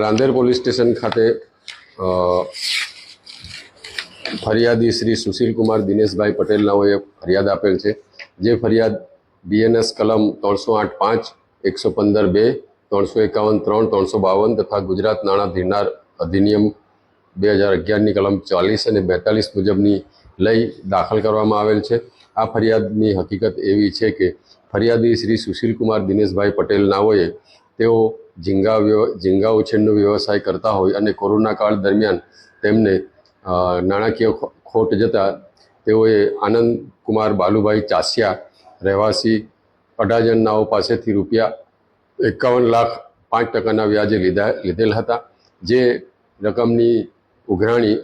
Rander police station ખાતે ફરિયાદી શ્રી સુશીલકુમાર દિનેશભાઈ પટેલ નાઓએ ફરિયાદ આપેલ છે, જે ફરિયાદ બીએનએસ કલમ 308(5), 115(2), 351(3), 352 તથા ગુજરાત નાણાં ધીરનાર અધિનિયમ 2011ની કલમ 40 અને 42 મુજબની લઈ દાખલ કરવામાં આવેલ છે। આ ફરિયાદની હકીકત એવી છે કે ફરિયાદી શ્રી સુશીલકુમાર દિનેશભાઈ પટેલ નાઓએ તેઓ ઝીંગા ઉછેરનો વ્યવસાય કરતા હોય અને કોરોના કાળ દરમિયાન તેમને નાણાકીય ખોટ જતાં તેઓએ આનંદ કુમાર બાલુભાઈ ચાસિયા રહેવાસી અડાજણ નાઓ પાસેથી ₹51,05,000 વ્યાજે લીધેલ હતા, જે રકમની ઉઘરાણી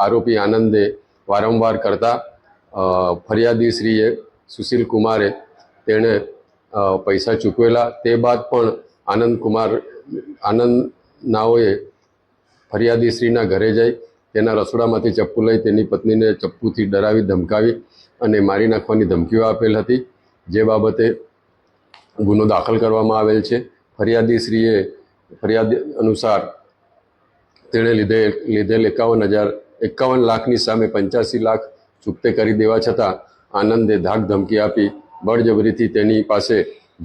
આરોપી આનંદે વારંવાર કરતા ફરિયાદીશ્રીએ સુશીલ કુમારે તેણે પૈસા ચૂકવેલા। તે બાદ પણ આનંદ નાઓએ ફરિયાદીશ્રીના ઘરે જઈ તેના રસોડામાંથી ચપ્પુ લઈ તેની પત્નીને ચપ્પુથી ડરાવી ધમકાવી અને મારી નાખવાની ધમકીઓ આપેલ હતી, જે બાબતે ગુનો દાખલ કરવામાં આવેલ છે। ફરિયાદીશ્રીએ ફરિયાદ અનુસાર તેણે લીધેલ 51 લાખની સામે 85 લાખ ચૂકતે કરી દેવા છતાં આનંદે ધાક ધમકી આપી બળજબરીથી તેની પાસે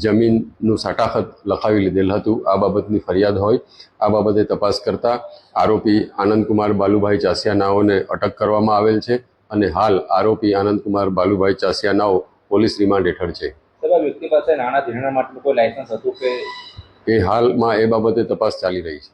જમીનનું સાટાખત લખાવી લીધેલ હતું। આ બાબતની ફરિયાદ હોય આ બાબતે તપાસ કરતા આરોપી આનંદકુમાર બાલુભાઈ ચાસિયા નાઓને અટક કરવામાં આવેલ છે અને હાલ આરોપી આનંદકુમાર બાલુભાઈ ચાસિયા નાઓ પોલીસ રિમાન્ડ હેઠળ છે। વ્યક્તિ પાસે નાણાં ધીરણા માટેનું કોઈ લાયસન્સ હતું કે એ હાલમાં એ બાબતે તપાસ ચાલી રહી છે।